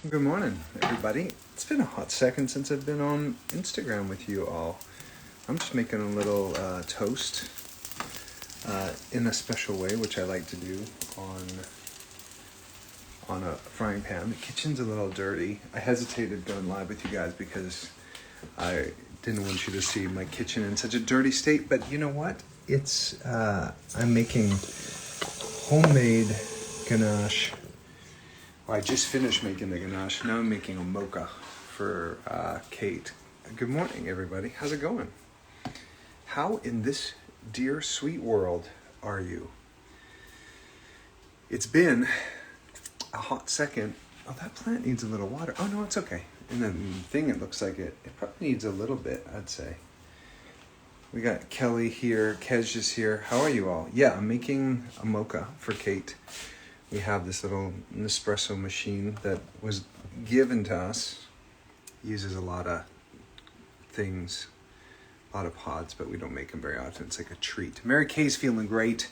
Good morning, everybody. It's been a hot second since I've been on Instagram with you all. I'm just making a little toast in a special way, which I like to do on a frying pan. The kitchen's a little dirty. I hesitated going live with you guys because I didn't want you to see my kitchen in such a dirty state. But you know what? It's I'm making homemade ganache. I just finished making the ganache. Now I'm making a mocha for Kate. Good morning, everybody. How's it going? How in this dear sweet world are you? It's been a hot second. Oh, that plant needs a little water. Oh, no, it's okay. And the thing, it looks like it probably needs a little bit, I'd say. We got Kelly here. Kej is here. How are you all? Yeah, I'm making a mocha for Kate. We have this little Nespresso machine that was given to us. Uses a lot of things, a lot of pods, but we don't make them very often. It's like a treat. Mary Kay's feeling great.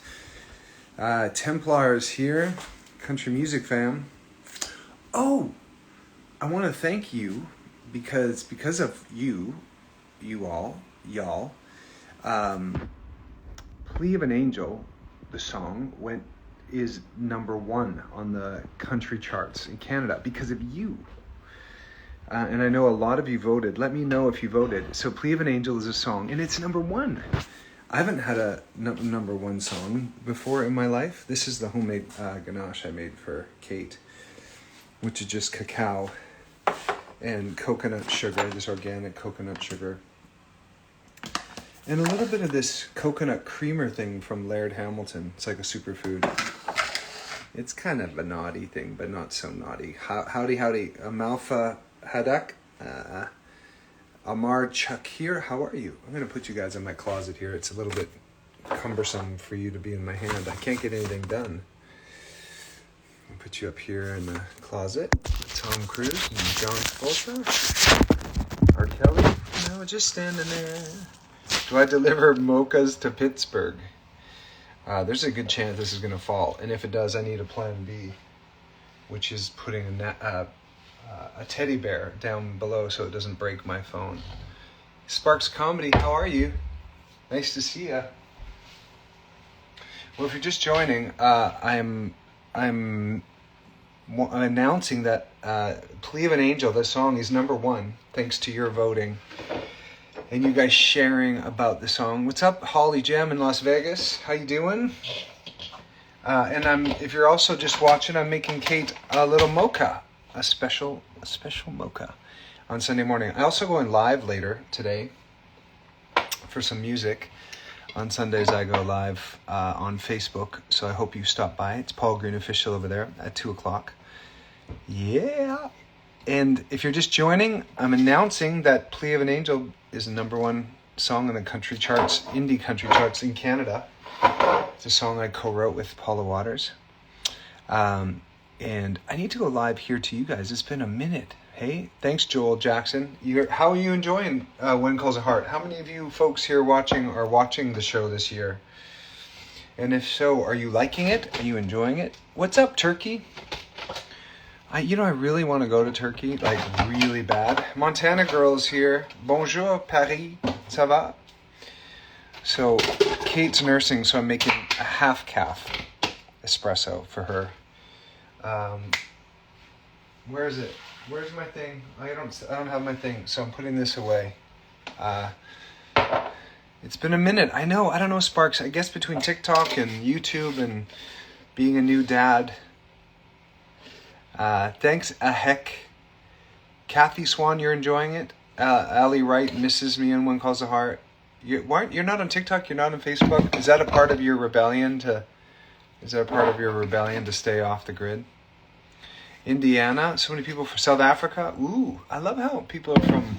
Templar's here. Country music fam. Oh, I want to thank you because of you all, y'all. Plea of an Angel, the song, is number 1 on the country charts in Canada because of you. And I know a lot of you voted. Let me know if you voted. So Plea of an Angel is a song, and it's number 1. I haven't had a number 1 song before in my life. This is the homemade ganache I made for Kate, which is just cacao and coconut sugar, this organic coconut sugar. And a little bit of this coconut creamer thing from Laird Hamilton. It's like a superfood. It's kind of a naughty thing, but not so naughty. Howdy. Amalfa Hadak. Amar Chakir, how are you? I'm going to put you guys in my closet here. It's a little bit cumbersome for you to be in my hand. I can't get anything done. I'll put you up here in the closet. Tom Cruise and John Travolta. R. Kelly. No, just standing there. Do I deliver mochas to Pittsburgh? There's a good chance this is going to fall. And if it does, I need a plan B, which is putting a teddy bear down below so it doesn't break my phone. Sparks Comedy, how are you? Nice to see you. Well, if you're just joining, I'm announcing that Plea of an Angel, the song, is number 1, thanks to your voting. And you guys sharing about the song. What's up, Holly Jam in Las Vegas? How you doing? And if you're also just watching, I'm making Kate a little mocha, a special mocha on Sunday morning. I also go in live later today for some music. On Sundays I go live on Facebook, so I hope you stop by. It's Paul Green Official over there at 2:00. Yeah. And if you're just joining, I'm announcing that Plea of an Angel is the number 1 song in the country charts, indie country charts in Canada. It's a song I co-wrote with Paula Waters. And I need to go live here to you guys. It's been a minute. Hey, thanks, Joel Jackson. How are you enjoying When Calls a Heart? How many of you folks here are watching the show this year? And if so, are you liking it? Are you enjoying it? What's up, Turkey? I really want to go to Turkey, like really bad. Montana girl's here. Bonjour, Paris. Ça va? So, Kate's nursing, so I'm making a half-calf espresso for her. Where is it? Where's my thing? I don't have my thing, so I'm putting this away. It's been a minute. I know. I don't know, Sparks. I guess between TikTok and YouTube and being a new dad. Thanks a heck. Kathy Swan, you're enjoying it. Ali Wright misses me in When Calls the Heart. You're not on TikTok? You're not on Facebook? Is that a part of your rebellion to stay off the grid? Indiana, so many people from South Africa. Ooh, I love how people are from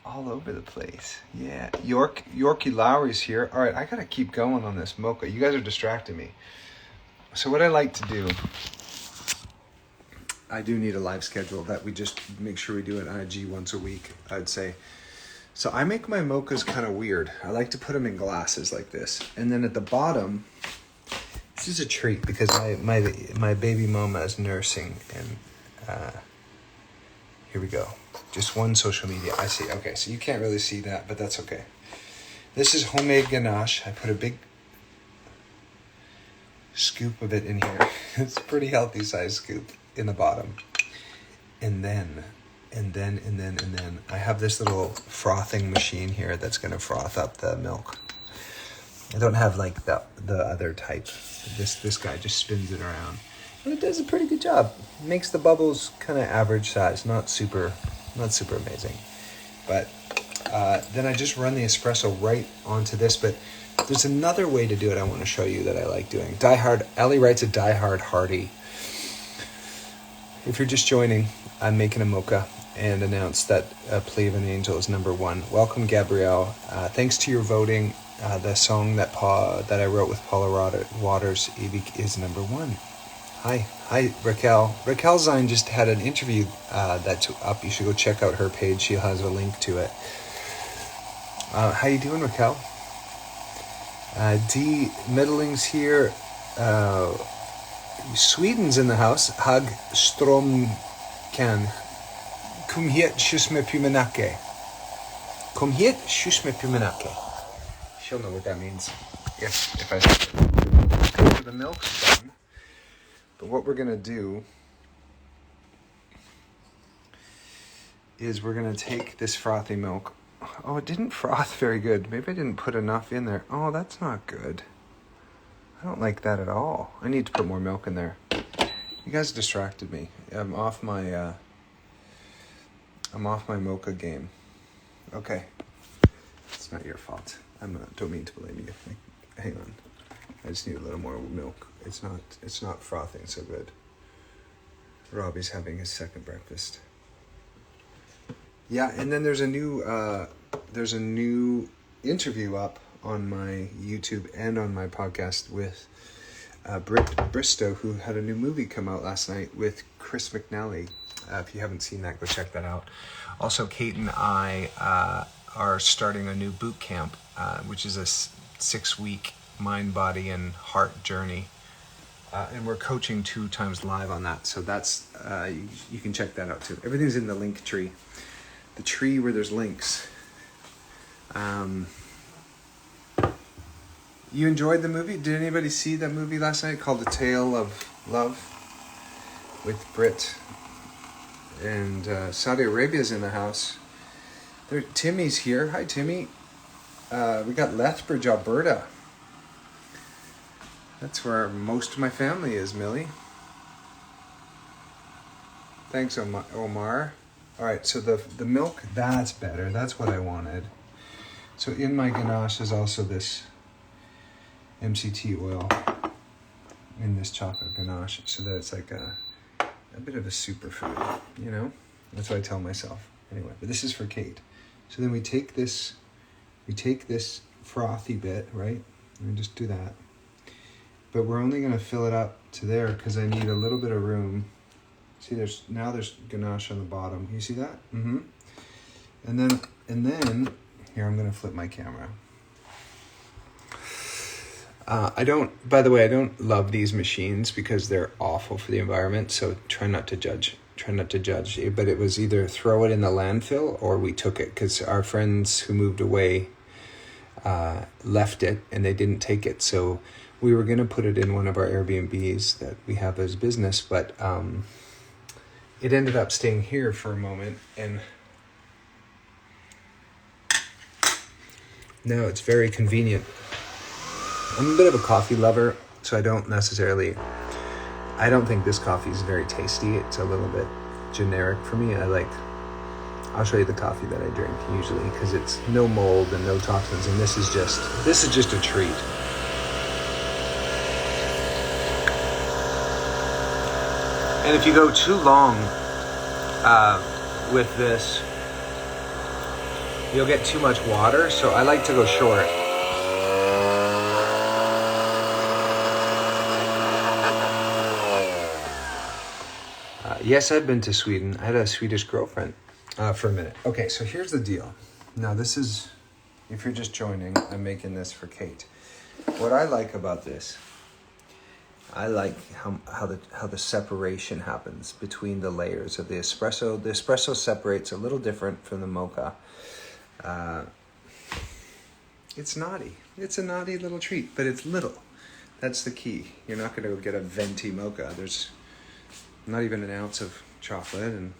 all over the place. Yeah, Yorkie Lowry's here. All right, I gotta keep going on this mocha. You guys are distracting me. So what I like to do, I do need a live schedule that we just make sure we do an IG once a week, I'd say. So I make my mochas kind of weird. I like to put them in glasses like this. And then at the bottom, this is a treat because my baby mama is nursing and Here we go. Just one social media. I see. Okay, so you can't really see that, but that's okay. This is homemade ganache. I put a big scoop of it in here. It's a pretty healthy size scoop in the bottom. And then I have this little frothing machine here that's going to froth up the milk. I don't have like the other type. This guy just spins it around. And it does a pretty good job. It makes the bubbles kind of average size, not super amazing. But then I just run the espresso right onto this. But there's another way to do it I want to show you that I like doing. Ellie writes a Die Hard Hardy. If you're just joining, I'm making a mocha and announced that Plea of an Angel is number 1. Welcome, Gabrielle. Thanks to your voting, the song that I wrote with Paula Waters is number 1. Hi, Raquel. Raquel Zine just had an interview that's up. You should go check out her page. She has a link to it. How you doing, Raquel? D. Middling's here. Sweden's in the house. Hag Stromkan. Kom hit, kyss med pumenake. Kom hit, kyss med pumenake. She'll know what that means. If I say the milk's done. But what we're going to do is we're going to take this frothy milk. Oh, it didn't froth very good. Maybe I didn't put enough in there. Oh, that's not good. I don't like that at all. I need to put more milk in there. You guys distracted me. I'm off my mocha game. Okay. It's not your fault. Don't mean to blame you. Hang on. I just need a little more milk. It's not frothing so good. Robbie's having his second breakfast. Yeah, and then there's a new interview up on my YouTube and on my podcast with Britt Bristow, who had a new movie come out last night with Chris McNally. If you haven't seen that, go check that out. Also, Kate and I are starting a new boot camp, which is a 6-week mind, body, and heart journey. And we're coaching 2 times live on that. So that's, you can check that out too. Everything's in the link tree. The tree where there's links. You enjoyed the movie? Did anybody see that movie last night called The Tale of Love with Britt? And Saudi Arabia's in the house. Timmy's here. Hi, Timmy. We got Lethbridge, Alberta. That's where most of my family is, Millie. Thanks, Omar. All right, so the milk, that's better. That's what I wanted. So in my ganache is also this MCT oil in this chocolate ganache, so that it's like a bit of a superfood, you know? That's what I tell myself. Anyway, but this is for Kate. So then we take this frothy bit, right? And just do that. But we're only going to fill it up to there because I need a little bit of room. See, there's ganache on the bottom. You see that? Mm-hmm. And then here, I'm going to flip my camera. I don't love these machines because they're awful for the environment. So try not to judge. But it was either throw it in the landfill or we took it because our friends who moved away left it and they didn't take it. So we were going to put it in one of our Airbnbs that we have as business, but it ended up staying here for a moment, and now it's very convenient. I'm a bit of a coffee lover, so I don't think this coffee is very tasty. It's a little bit generic for me. I'll show you the coffee that I drink usually because it's no mold and no toxins, and this is just a treat. And if you go too long with this, you'll get too much water. So I like to go short. Yes, I've been to Sweden. I had a Swedish girlfriend for a minute. Okay, so here's the deal. Now this is, if you're just joining, I'm making this for Kate. What I like about this, I like how the separation happens between the layers of the espresso. The espresso separates a little different from the mocha. It's naughty. It's a naughty little treat, but it's little. That's the key. You're not going to get a venti mocha. There's not even an ounce of chocolate and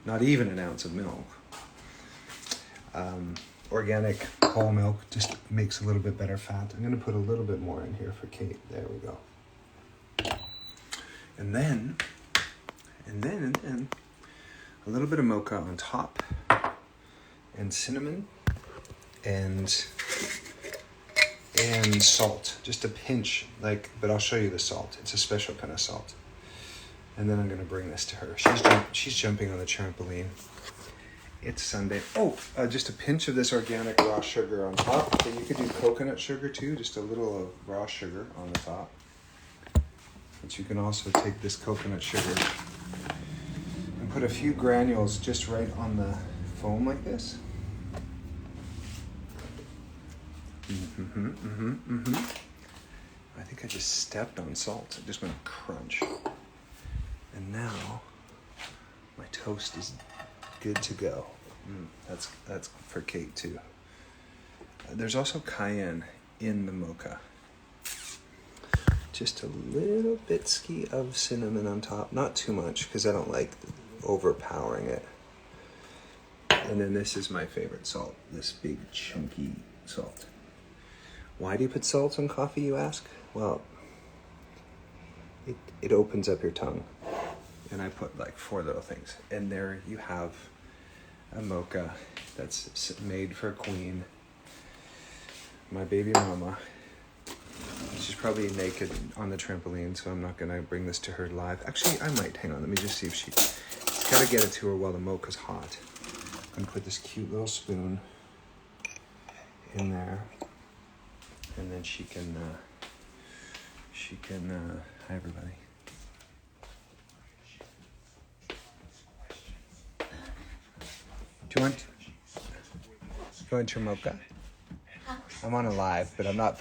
not even an ounce of milk. Organic whole milk just makes a little bit better fat. I'm going to put a little bit more in here for Kate. There we go. And then a little bit of mocha on top, and cinnamon, and salt. Just a pinch, but I'll show you the salt. It's a special kind of salt. And then I'm going to bring this to her. She's jumping on the trampoline. It's Sunday. Oh, just a pinch of this organic raw sugar on top. But you could do coconut sugar too, just a little of raw sugar on the top. But you can also take this coconut sugar and put a few granules just right on the foam like this. I think I just stepped on salt. It just went crunch. And now my toast is good to go. That's for Kate too. There's also cayenne in the mocha. Just a little bit of cinnamon on top. Not too much because I don't like overpowering it. And then this is my favorite salt. This big chunky salt. Why do you put salt on coffee, you ask? Well, it opens up your tongue. And I put 4 little things. And there you have a mocha that's made for a queen. My baby mama. She's probably naked on the trampoline, so I'm not going to bring this to her live. Actually, I might. Hang on, let me just see if she's got to get it to her while the mocha's hot. I'm going to put this cute little spoon in there. And then she can hi everybody. Do you want your mocha? I'm on a live, but I'm not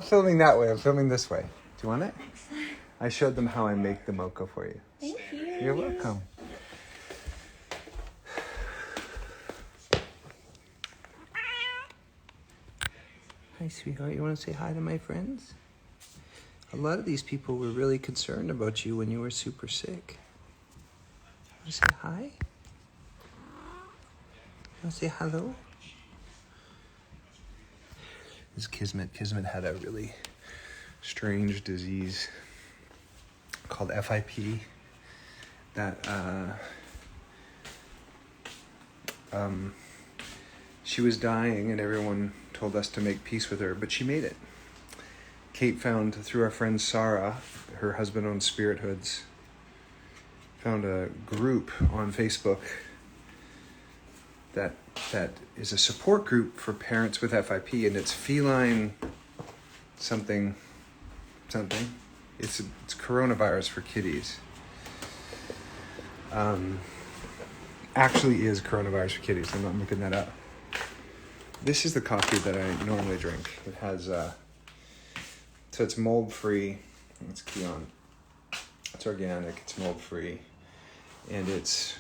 filming that way. I'm filming this way. Do you want it? I showed them how I make the mocha for you. Thank you. You're welcome. Hi, sweetheart. You want to say hi to my friends? A lot of these people were really concerned about you when you were super sick. Want to say hi? You want to say hello? This is Kismet. Kismet had a really strange disease called FIP that she was dying and everyone told us to make peace with her, but she made it. Kate found, through our friend Sarah, her husband owns Spirit Hoods, found a group on Facebook that is a support group for parents with FIP, and it's feline something. It's coronavirus for kitties. Actually is coronavirus for kitties. I'm not making that up. This is the coffee that I normally drink. It has so it's mold free. It's Kion. It's organic. It's mold free, and it's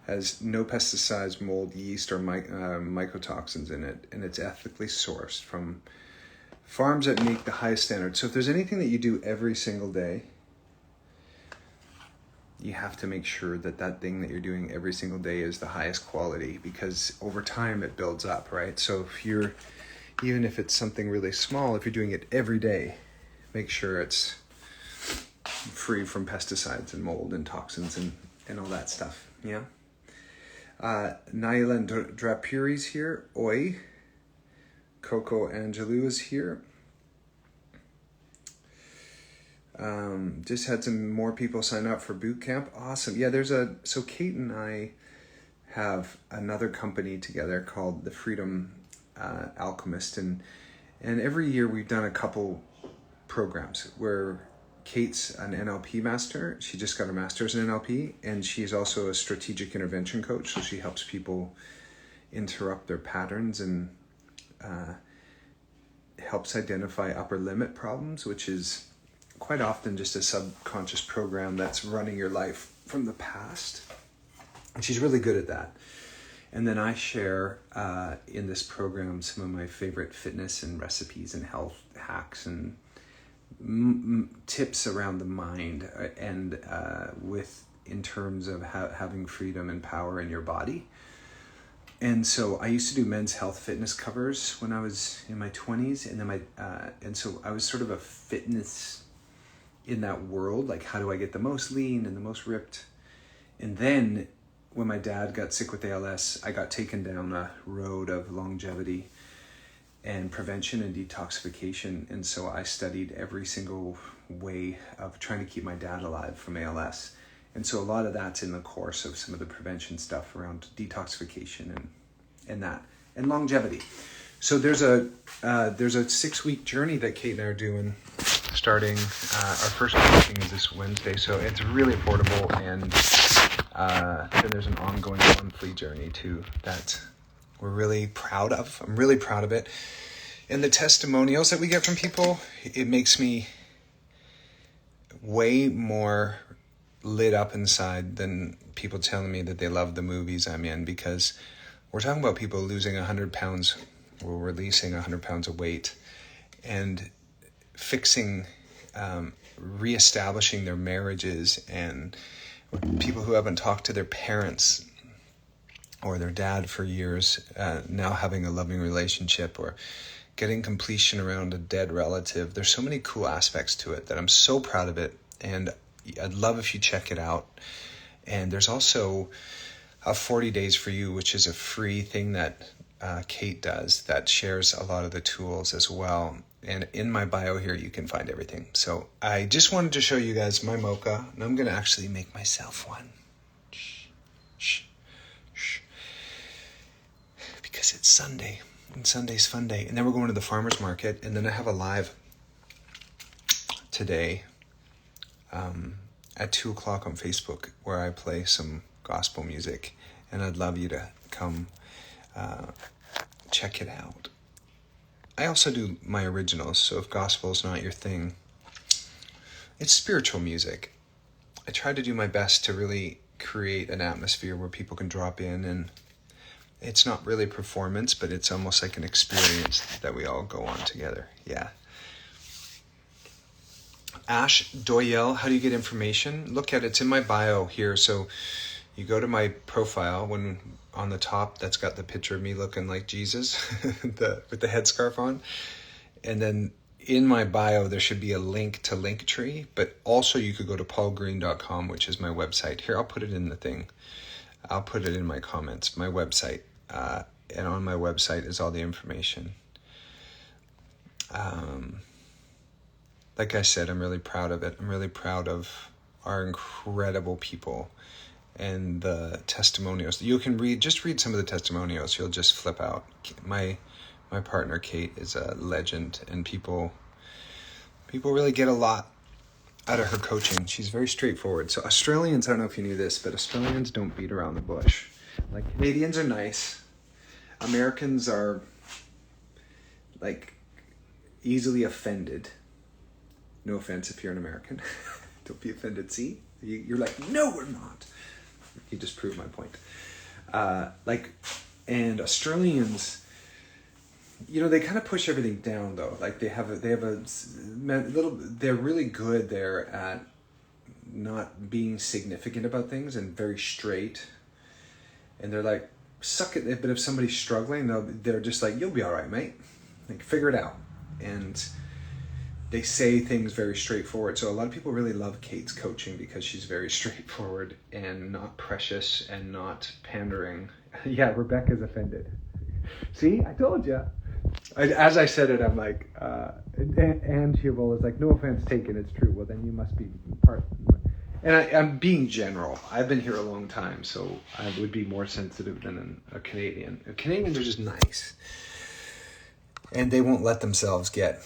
has no pesticides, mold, yeast, or mycotoxins in it, and it's ethically sourced from farms that meet the highest standards. So if there's anything that you do every single day, you have to make sure that thing that you're doing every single day is the highest quality, because over time it builds up, right? So even if it's something really small, if you're doing it every day, make sure it's free from pesticides and mold and toxins and all that stuff, yeah? Naila and Drapuri's here. Oi. Coco Angelou is here. Just had some more people sign up for boot camp. Awesome. Yeah, so Kate and I have another company together called the Freedom Alchemist, and every year we've done a couple programs where Kate's an NLP master. She just got her master's in NLP, and she's also a strategic intervention coach, so she helps people interrupt their patterns and helps identify upper limit problems, which is quite often just a subconscious program that's running your life from the past. And she's really good at that. And then I share in this program some of my favorite fitness and recipes and health hacks and tips around the mind and in terms of having freedom and power in your body. And so I used to do men's health fitness covers when I was in my 20s, and then and so I was sort of a fitness in that world, like how do I get the most lean and the most ripped? And then when my dad got sick with ALS, I got taken down a road of longevity and prevention and detoxification. And so I studied every single way of trying to keep my dad alive from ALS. And so a lot of that's in the course of some of the prevention stuff around detoxification and that, and longevity. So there's a 6-week journey that Kate and I are doing, starting, our first coaching is this Wednesday. So it's really affordable, and then there's an ongoing monthly journey too that we're really proud of. I'm really proud of it. And the testimonials that we get from people, it makes me way more lit up inside than people telling me that they love the movies I'm in, because we're talking about people losing 100 pounds or releasing 100 pounds of weight and fixing, reestablishing their marriages, and people who haven't talked to their parents or their dad for years, now having a loving relationship, or getting completion around a dead relative. There's so many cool aspects to it that I'm so proud of it, and I'd love if you check it out. And there's also a 40 Days for You, which is a free thing that Kate does that shares a lot of the tools as well. And in my bio here, you can find everything. So I just wanted to show you guys my mocha, and I'm going to actually make myself one. Shh. Because it's Sunday, and Sunday's fun day. And then we're going to the farmer's market, and then I have a live today at 2 o'clock on Facebook where I play some gospel music, and I'd love you to come check it out. I also do my originals, so if gospel is not your thing, it's spiritual music. I try to do my best to really create an atmosphere where people can drop in, and it's not really performance, but it's almost like an experience that we all go on together. Yeah. Ash Doyle, how do you get information? Look at it. It's in my bio here. So you go to my profile, when on the top, that's got the picture of me looking like Jesus with the headscarf on. And then in my bio, there should be a link to Linktree, but also you could go to paulgreen.com, which is my website. Here, I'll put it in the thing. I'll put it in my comments, my website. And on my website is all the information. Like I said, I'm really proud of it. I'm really proud of our incredible people and the testimonials. You can read some of the testimonials. You'll just flip out. My partner, Kate, is a legend, and people really get a lot out of her coaching. She's very straightforward. So Australians, I don't know if you knew this, but Australians don't beat around the bush. Like, Canadians are nice. Americans are, like, easily offended. No offense if you're an American. Don't be offended. See? You're like, no, we're not. You just proved my point. And Australians, they kind of push everything down, though. Like, they're really good there at not being significant about things and very straight. And they're like, suck it. But if somebody's struggling, they're just like, you'll be all right, mate. Like, figure it out. And they say things very straightforward. So a lot of people really love Kate's coaching because she's very straightforward and not precious and not pandering. Yeah, Rebecca's offended. See, I told you. As I said it, I'm like, and she was like, no offense taken, it's true. Well, then you must be part. And I'm being general. I've been here a long time, so I would be more sensitive than a Canadian. Canadians are just nice. And they won't let themselves get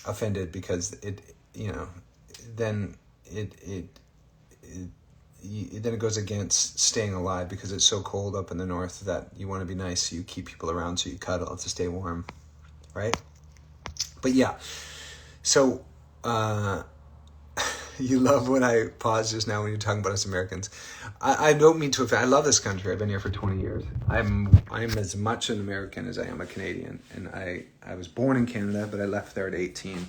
offended because then it goes against staying alive, because it's so cold up in the north that you want to be nice, so you keep people around, so you cuddle to stay warm. right? But yeah, so you love when I pause just now when you're talking about us Americans. I don't mean to offend. I love this country. I've been here for 20 years. I'm as much an American as I am a Canadian. And I was born in Canada, but I left there at 18.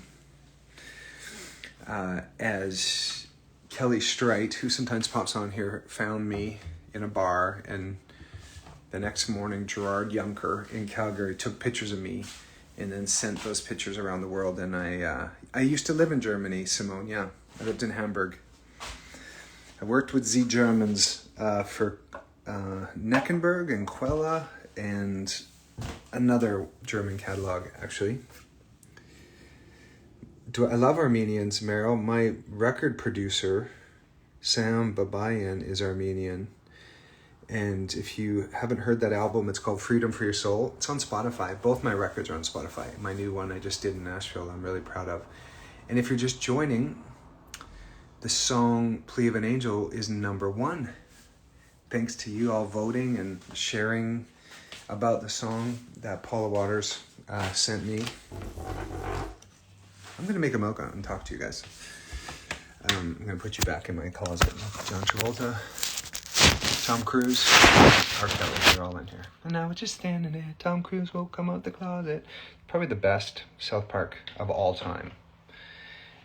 As Kelly Strite, who sometimes pops on here, found me in a bar, and the next morning Gerard Juncker in Calgary took pictures of me and then sent those pictures around the world. And I used to live in Germany, Simone, yeah. I lived in Hamburg. I worked with Z Germans for Neckenberg and Quella and another German catalog, actually. I love Armenians, Meryl. My record producer, Sam Babayan, is Armenian. And if you haven't heard that album, it's called Freedom for Your Soul. It's on Spotify. Both my records are on Spotify. My new one I just did in Nashville, I'm really proud of. And if you're just joining, the song Plea of an Angel is number 1. Thanks to you all voting and sharing about the song that Paula Waters sent me. I'm going to make a mocha and talk to you guys. I'm going to put you back in my closet. John Travolta, Tom Cruise, R. Kelly, they're all in here. And I was just standing there. Tom Cruise will come out the closet. Probably the best South Park of all time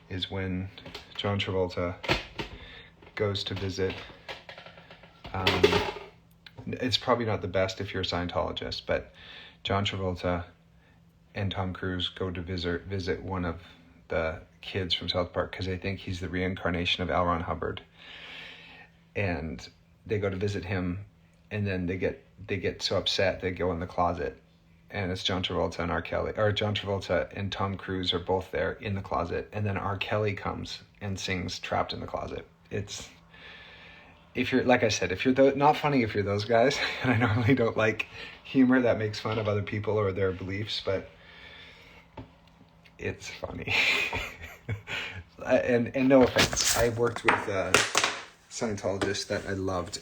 is when John Travolta goes to visit. It's probably not the best if you're a Scientologist, but John Travolta and Tom Cruise go to visit one of the kids from South Park because they think he's the reincarnation of L. Ron Hubbard. And they go to visit him, and then they get so upset they go in the closet, and it's John Travolta and R. Kelly, or John Travolta and Tom Cruise are both there in the closet, and then R. Kelly comes and sings "Trapped in the Closet." It's, if you're, like I said, if you're not funny if you're those guys, and I normally don't like humor that makes fun of other people or their beliefs, but it's funny. and no offense, I worked with Scientologist that I loved,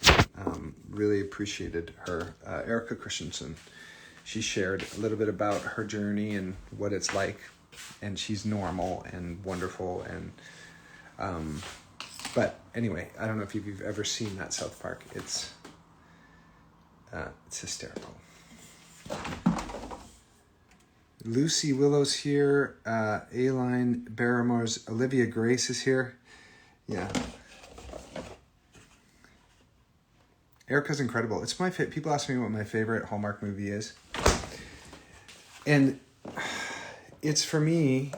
really appreciated her, Erica Christensen. She shared a little bit about her journey and what it's like, and she's normal and wonderful. And but anyway, I don't know if you've ever seen that South Park. It's hysterical. Lucy Willow's here. Aileen Barrymore's Olivia Grace is here. Yeah. Erica's incredible. It's my people ask me what my favorite Hallmark movie is, and it's, for me,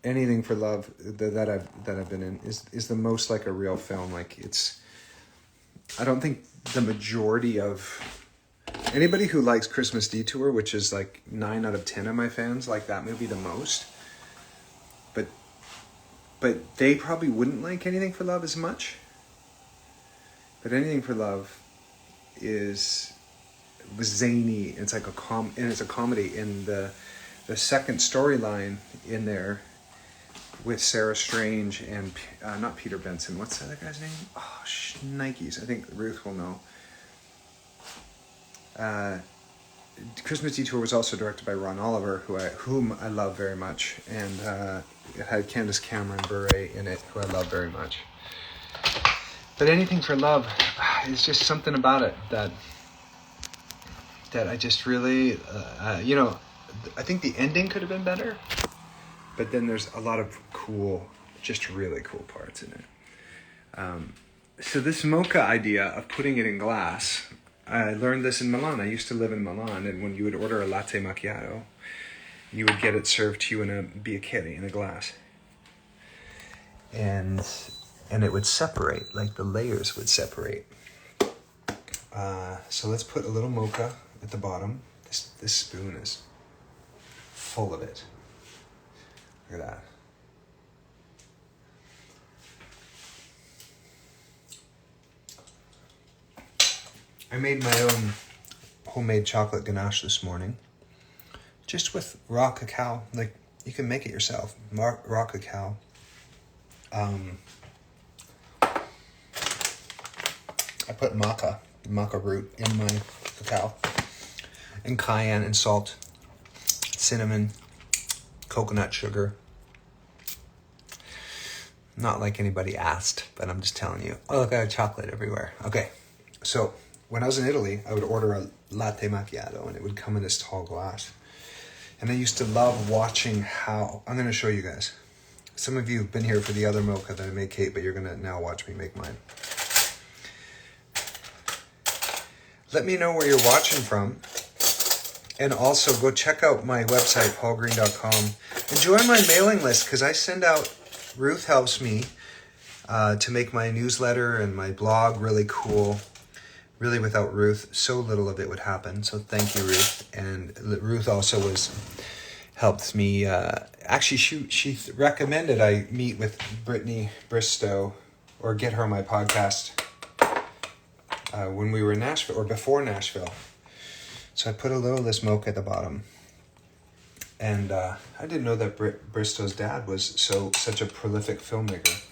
Anything for Love that I've been in is the most like a real film. Like, it's, I don't think the majority of anybody who likes Christmas Detour, which is like 9 out of 10 of my fans, like that movie the most, but they probably wouldn't like Anything for Love as much. But Anything for Love was zany. It's like it's a comedy. And the second storyline in there with Sarah Strange and not Peter Benson. What's the other guy's name? Oh, Nikes. I think Ruth will know. Christmas Detour was also directed by Ron Oliver, whom I love very much, and it had Candace Cameron Bure in it, who I love very much. But Anything for Love is just something about it that I just really, I think the ending could have been better, but then there's a lot of cool, just really cool parts in it. So this mocha idea of putting it in glass, I learned this in Milan. I used to live in Milan, and when you would order a latte macchiato, you would get it served to you in a bicchiere, in a glass. And it would separate, like the layers would separate. So let's put a little mocha at the bottom. This spoon is full of it. Look at that. I made my own homemade chocolate ganache this morning, just with raw cacao. Like, you can make it yourself, raw cacao. I put maca root in my cacao, and cayenne and salt, cinnamon, coconut sugar. Not like anybody asked, but I'm just telling you. Oh, look, I have chocolate everywhere. Okay, so when I was in Italy, I would order a latte macchiato, and it would come in this tall glass. And I used to love watching how... I'm going to show you guys. Some of you have been here for the other mocha that I made Kate, but you're going to now watch me make mine. Let me know where you're watching from. And also go check out my website, paulgreen.com. And join my mailing list, because I send out... Ruth helps me to make my newsletter and my blog really cool. Really, without Ruth, so little of it would happen. So thank you, Ruth. And Ruth also helped me. Actually, she recommended I meet with Brittany Bristow or get her on my podcast when we were in Nashville or before Nashville. So I put a little of this mocha at the bottom. And I didn't know that Bristow's dad was such a prolific filmmaker.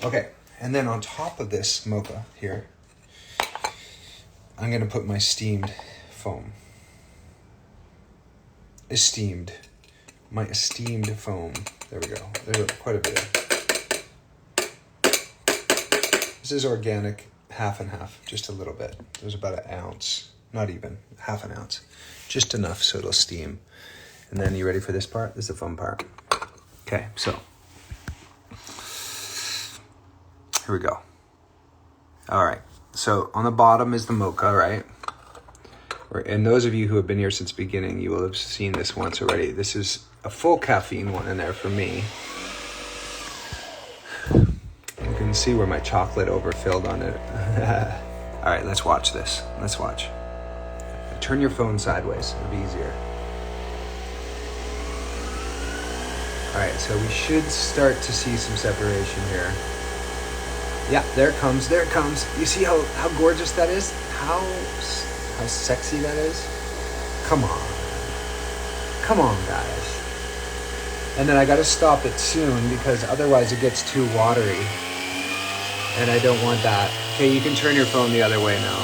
Okay, and then on top of this mocha here, I'm going to put my steamed foam. My esteemed foam. There we go. There's quite a bit. This is organic, half and half, just a little bit. There's about an ounce, not even, half an ounce. Just enough so it'll steam. And then, you ready for this part? This is the fun part. Okay, so. Here we go. All right. So, on the bottom is the mocha, right? And those of you who have been here since the beginning, you will have seen this once already. This is a full caffeine one in there for me. You can see where my chocolate overfilled on it. All right, let's watch this. Let's watch. Turn your phone sideways. It'll be easier. All right, so we should start to see some separation here. Yeah, there it comes. You see how gorgeous that is? How sexy that is? Come on, guys. And then I got to stop it soon because otherwise it gets too watery. And I don't want that. Okay, you can turn your phone the other way now.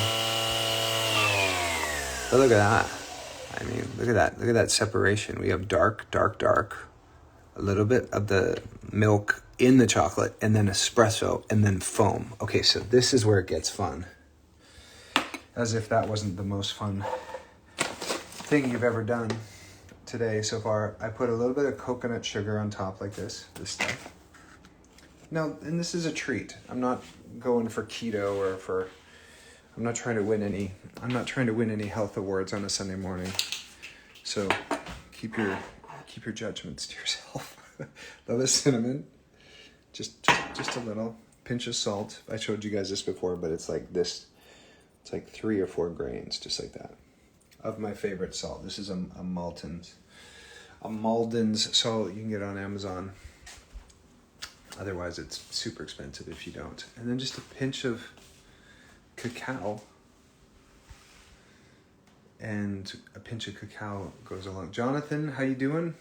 But look at that. I mean, look at that. Look at that separation. We have dark, dark, dark. A little bit of the milk in the chocolate, and then espresso, and then foam. Okay, so this is where it gets fun. As if that wasn't the most fun thing you've ever done today so far. I put a little bit of coconut sugar on top like this stuff. Now, and this is a treat. I'm not going for keto or for... I'm not trying to win any health awards on a Sunday morning. So keep your judgments to yourself. Love the cinnamon. Just a little pinch of salt. I showed you guys this before, but it's like this. It's like 3 or 4 grains, just like that. Of my favorite salt. This is a Malden's. A Malden's salt you can get on Amazon. Otherwise, it's super expensive if you don't. And then just a pinch of cacao. And a pinch of cacao goes along. Jonathan, how you doing?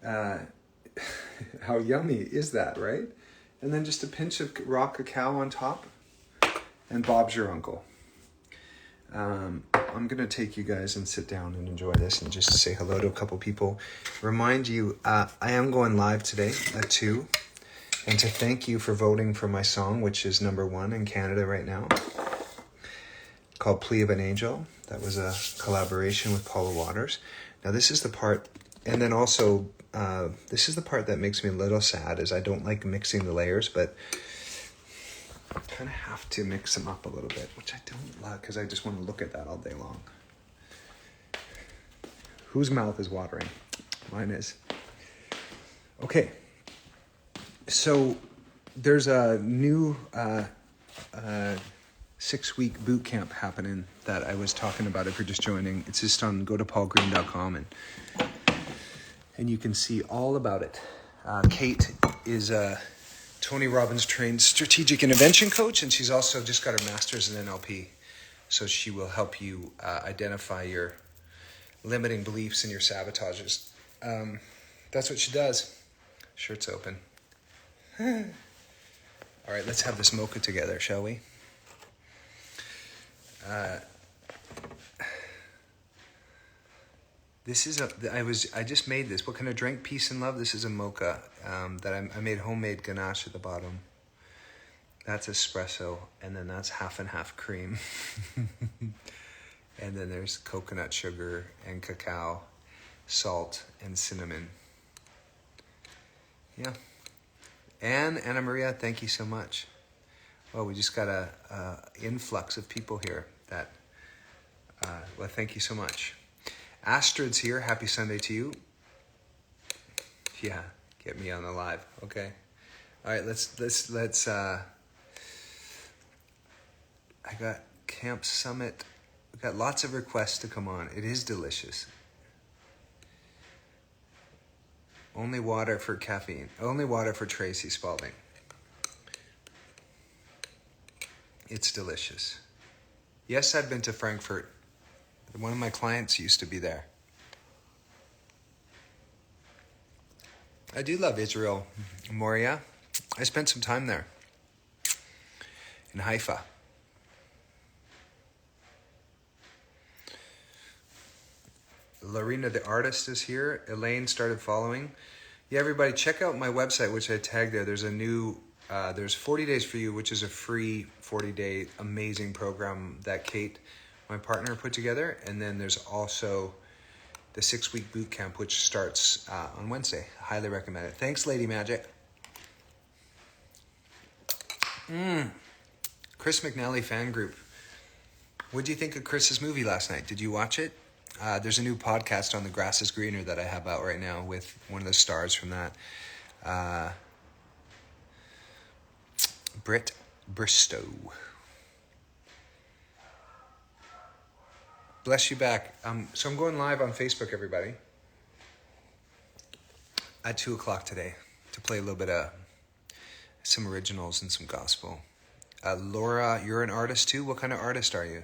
How yummy is that, right? And then just a pinch of raw cacao on top. And Bob's your uncle. I'm going to take you guys and sit down and enjoy this and just say hello to a couple people. Remind you, I am going live today at 2. And to thank you for voting for my song, which is #1 in Canada right now. Called Plea of an Angel. That was a collaboration with Paula Waters. Now this is the part, and then also, this is the part that makes me a little sad, is I don't like mixing the layers, but I kind of have to mix them up a little bit, which I don't like, because I just want to look at that all day long. Whose mouth is watering? Mine is. Okay. So there's a new 6-week boot camp happening that I was talking about. If you're just joining, it's just on, go to paulgreen.com and you can see all about it. Kate is a Tony Robbins trained strategic intervention coach, and she's also just got her master's in NLP. So she will help you identify your limiting beliefs and your sabotages. That's what she does. Shirt's open. All right, let's have this mocha together, shall we? This is I just made this. What kind of drink? Peace and love. This is a mocha that I made homemade ganache at the bottom. That's espresso, and then that's half and half cream. And then there's coconut sugar and cacao, salt and cinnamon. Yeah. And Anna Maria, thank you so much. Oh, we just got a influx of people here. Well, thank you so much. Astrid's here. Happy Sunday to you. Yeah, get me on the live. Okay. All right, let's I got Camp Summit. We got lots of requests to come on. It is delicious. Only water for caffeine. Only water for Tracie Spalding. It's delicious. Yes, I've been to Frankfurt. One of my clients used to be there. I do love Israel, Moria. I spent some time there. In Haifa. Larina the artist is here. Elaine started following. Yeah, everybody, check out my website, which I tagged there. There's a new, there's 40 Days for You, which is a free 40-day amazing program that Kate, my partner, put together. And then there's also the 6-week boot camp, which starts on Wednesday. Highly recommend it. Thanks, Lady Magic. Chris McNally fan group. What did you think of Chris's movie last night? Did you watch it? There's a new podcast on The Grass is Greener that I have out right now with one of the stars from that. Britt Bristow. Bless you back. So I'm going live on Facebook, everybody, at 2 o'clock today to play a little bit of some originals and some gospel. Laura, you're an artist too? What kind of artist are you?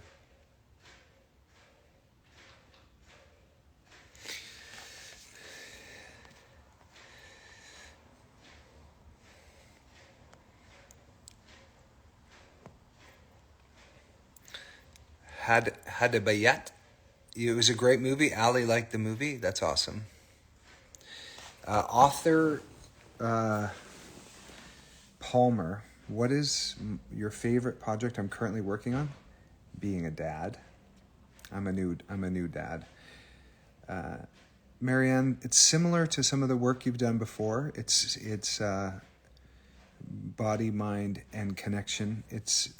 Hadabayat. It was a great movie. Ali liked the movie. That's awesome. Author Palmer, what is your favorite project I'm currently working on? Being a dad. I'm a new dad. Marianne, it's similar to some of the work you've done before. It's body, mind, and connection.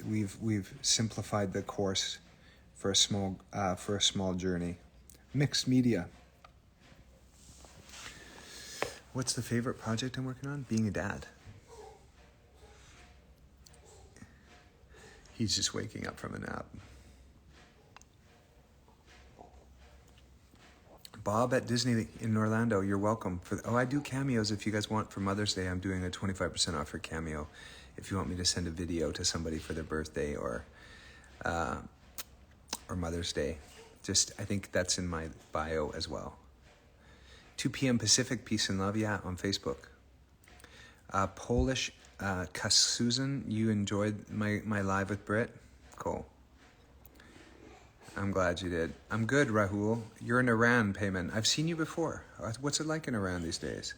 We've simplified the course for a small journey. Mixed media. What's the favorite project I'm working on? Being a dad. He's just waking up from a nap. Bob at Disney in Orlando, you're welcome. I do cameos if you guys want. For Mother's Day, I'm doing a 25% off for cameo. If you want me to send a video to somebody for their birthday or Mother's Day. I think that's in my bio as well. 2 p.m. Pacific, peace and love, yeah, on Facebook. Polish Susan, you enjoyed my live with Britt? Cool. I'm glad you did. I'm good, Rahul. You're in Iran, Payman. I've seen you before. What's it like in Iran these days?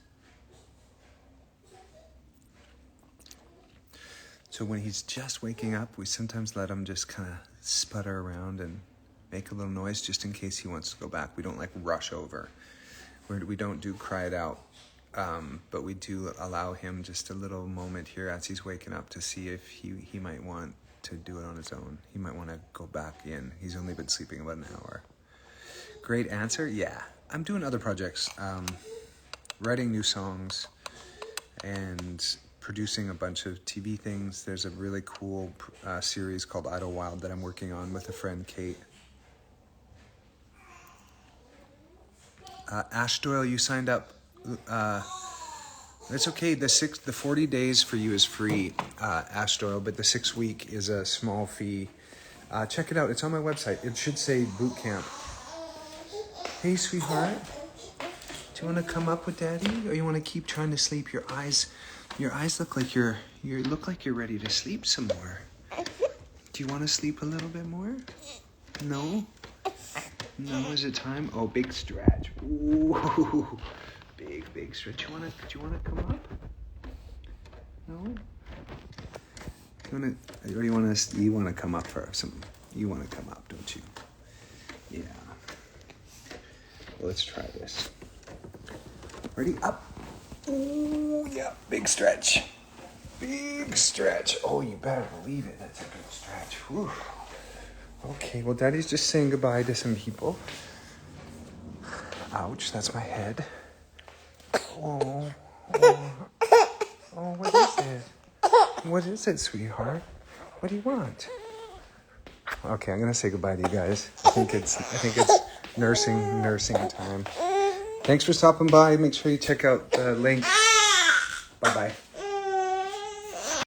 So when he's just waking up, we sometimes let him just kind of sputter around and make a little noise just in case he wants to go back. We don't rush over. We don't do cry it out. But we do allow him just a little moment here as he's waking up to see if he might want to do it on his own. He might want to go back in. He's only been sleeping about an hour. Great answer. Yeah. I'm doing other projects. Writing new songs and producing a bunch of TV things. There's a really cool series called Idlewild that I'm working on with a friend, Kate. Ash Doyle, you signed up. It's okay. The 40 days for you is free, Ash Doyle, but the 6-week is a small fee. Check it out. It's on my website. It should say boot camp. Hey, sweetheart. Do you want to come up with Daddy, or you want to keep trying to sleep? Your eyes look like you're ready to sleep some more. Do you want to sleep a little bit more? No. No, is it time? Oh, big stretch. Ooh, big stretch. Do you wanna come up? No. You wanna come up for some? You wanna come up, don't you? Yeah. Well, let's try this. Ready? Up. Ooh, yeah. Big stretch. Big stretch. Oh, you better believe it. That's a good stretch. Whew. Okay, well, Daddy's just saying goodbye to some people. Ouch, that's my head. Oh, what is it? What is it, sweetheart? What do you want? Okay, I'm gonna say goodbye to you guys. I think it's nursing time. Thanks for stopping by. Make sure you check out the link. Bye-bye.